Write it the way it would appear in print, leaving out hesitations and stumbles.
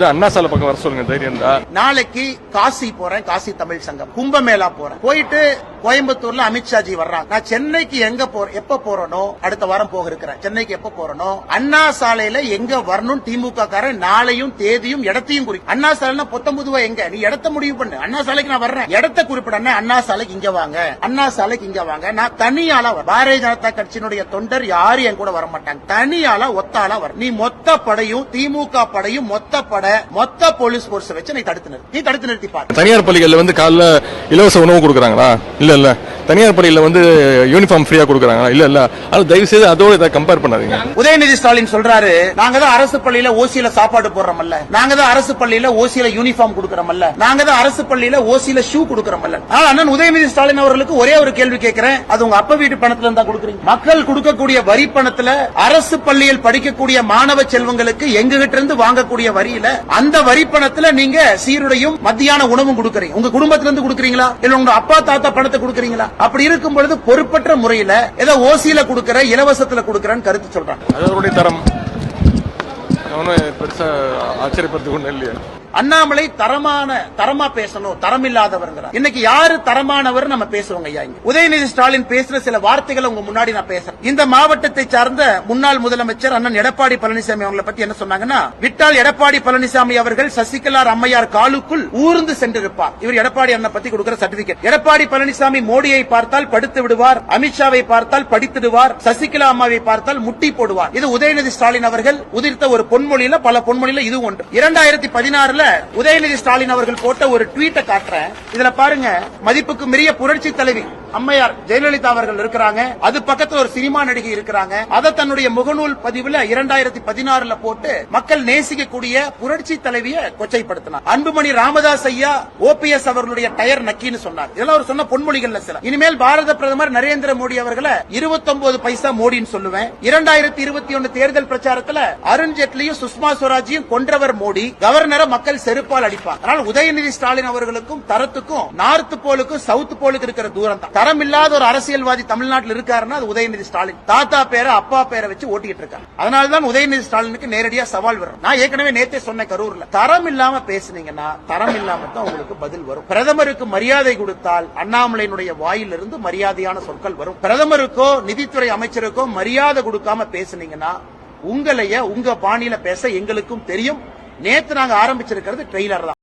வந்து அண்ணா சாலை பக்கம் வர சொல்லுங்க தைரியம் தான். நாளைக்கு காசி போறேன், காசி தமிழ் சங்கம் கும்பமேளா போறேன். போயிட்டு கோயம்புத்தூர்ல அமித்ஷாஜி வர்றாங்க. நான் சென்னைக்கு எங்க எப்ப போறனோ அடுத்த வாரம் போக இருக்கிறேன். சென்னைக்கு எப்ப போறனோ அண்ணா சாலையில எங்க வரணும் திமுக காரன் நாளையும் தேதியும் இடத்தையும் குறிக்கும். அண்ணா சாலைனா பொத்தம்புதுவா எங்க நீ இடத்த முடிவு பண்ணு. அண்ணா சாலைக்கு நான் வர்றேன், இடத்த குறிப்பிட. அண்ணா சாலைக்கு இங்க வாங்க, அண்ணா சாலைக்கு இங்க வாங்க. நான் தனியாளா பாரதிய ஜனதா கட்சியினுடைய தொண்டர் யாரும் என் கூட வர மாட்டாங்க. தனியாளா ஒத்தாளா வர. நீ மொத்த படையும் திமுக படையும் மொத்த போலீஸ் போர்ஸ் வச்சு நீ தடுத்து நிறுத்தி பாரு. தனியார் பள்ளிகள்ல வந்து காலைல இலவச உணவு கொடுக்கறாங்களா? இல்ல தனியார் பள்ளியில வந்து யூனிஃபார்ம் ஃப்ரீயா கொடுக்கறாங்களா? இல்ல அது தயவு செய்து அதோட இதை கம்பேர் பண்ணாதீங்க. உதயநிதி ஸ்டாலின் சொல்றாரு, நாங்க தான் அரசு பள்ளியில ஓசியில சாப்பாடு போடுறோம்ல, நாங்க தான் அரசு பள்ளியில ஓசியில யூனிஃபார்ம் கொடுக்கறோம்ல, நாங்க தான் அரசு பள்ளியில ஓசியில ஷூ கொடுக்கறோம்ல. ஆனா அண்ணன் உதயநிதி ஸ்டாலின் அவர்களுக்கு ஒரே ஒரு கேள்வி கேட்கிறேன், அது உங்க அப்பா வீட்டு பணத்துல இருந்தா கொடுக்குறீங்க? மக்கள் கொடுக்கக்கூடிய வரி பணத்துல அரசு பள்ளியில் படிக்கக்கூடிய மாணவ செல்வங்களுக்கு எங்க கிட்ட இருந்து வாங்கக்கூடிய வரியில அந்த வரி பணத்துல நீங்க சீருடையும் மத்தியான உணவும் கொடுக்கறீங்க. உங்க குடும்பத்துல இருந்து கொடுக்கறீங்களா இல்ல உங்க அப்பா தாத்தா பணத்தை கொடுக்கறீங்களா? அப்படி இருக்கும் பொழுது பொறுப்பற்ற முறையில ஏதோ ஓசியில கொடுக்கிற இலவசத்துல கொடுக்கறன்னு கருத்து சொல்றாங்க. அதனுடைய தரம் பெருசா ஆச்சரியப்படுறது ஒண்ணு இல்லையா? அண்ணாமலை தரமா பேசணும், தரம் இல்லாதவர். இன்னைக்கு யாரு தரமானவர் நம்ம பேசுவோங்க ஐயா. உதயநிதி ஸ்டாலின் பேசுற சில வார்த்தைகளை உங்க முன்னாடி நான் பேசுறேன். இந்த மாவட்டத்தை சார்ந்த முன்னாள் முதலமைச்சர் அண்ணன் எடப்பாடி பழனிசாமி அவங்களை பத்தி என்ன சொன்னாங்கன்னா, விட்டால் எடப்பாடி பழனிசாமி அவர்கள் சசிகலா அம்மையார் காலுக்குள் ஊர்ந்து சென்றிருப்பார். இவர் எடப்பாடி அண்ணன் பத்தி கொடுக்கிற சர்டிபிகேட். எடப்பாடி பழனிசாமி மோடியை பார்த்தால் படுத்து விடுவார், அமித்ஷாவை பார்த்தால் படித்திடுவார், சசிகலா அம்மாவை பார்த்தால் முட்டி போடுவார். இது உதயநிதி ஸ்டாலின் அவர்கள் உதிர்த்த ஒரு பொன்மொழியில, பல பொன்மொழியில இது ஒன்று. 2016 உதயநிதி ஸ்டாலின் அவர்கள் போட்ட ஒரு ட்வீட்டை காட்டுறேன். இதுல பாருங்க, மதிப்புக்கு மீறிய புரட்சி தலைவி அம்மையார் ஜெயலலிதா அவர்கள் இருக்கிறாங்க, அது பக்கத்துல ஒரு சினிமா நடிகை இருக்கிறாங்க. அதை தன்னுடைய முகநூல் பதிவுல 2016 போட்டு மக்கள் நேசிக்கக்கூடிய புரட்சி தலைவியை கொச்சைப்படுத்தினார். அன்புமணி ராமதாஸ் ஐயா ஓபிஎஸ் அவர்களுடைய டயர் நக்கின்னு சொன்னார். இதெல்லாம் அவர் சொன்ன பொன்மொழிகள்ல சில. இனிமேல் பாரத பிரதமர் நரேந்திர மோடி அவர்களை 29 பைசா மோடின்னு சொல்லுவேன். 2021 தேர்தல் பிரச்சாரத்துல அருண்ஜேட்லியும் சுஷ்மா ஸ்வராஜையும் கொன்றவர் மோடி, கவர்னரை மக்கள் செருப்பால் அடிப்பார். அதனால் உதயநிதி ஸ்டாலின் அவர்களுக்கும் தரத்துக்கும் நார்த் போலுக்கும் சவுத் போலுக்கு இருக்கிற தூரம் தான். தரம் இல்லாத ஒரு அரசியல்வாதி தமிழ்நாட்டில் இருக்காருன்னா அது உதயநிதி ஸ்டாலின். தாத்தா பேரை அப்பா பேரை வச்சு ஓட்டிட்டு இருக்காங்க. அதனால்தான் உதயநிதி ஸ்டாலினுக்கு நேரடியா சவால் வரும். நான் ஏற்கனவே நேத்தே சொன்ன கரூர்ல, தரம் இல்லாம பேசுனீங்கன்னா தரம் இல்லாம தான் உங்களுக்கு பதில் வரும். பிரதமருக்கு மரியாதை கொடுத்தால் அண்ணாமலையினுடைய வாயிலிருந்து மரியாதையான சொற்கள் வரும். பிரதமருக்கோ நிதித்துறை அமைச்சருக்கோ மரியாதை கொடுக்காம பேசுனீங்கன்னா உங்களைய உங்க பாணியில பேச எங்களுக்கும் தெரியும். நேத்து நாங்க ஆரம்பிச்சிருக்கிறது ட்ரெய்லர் தான்.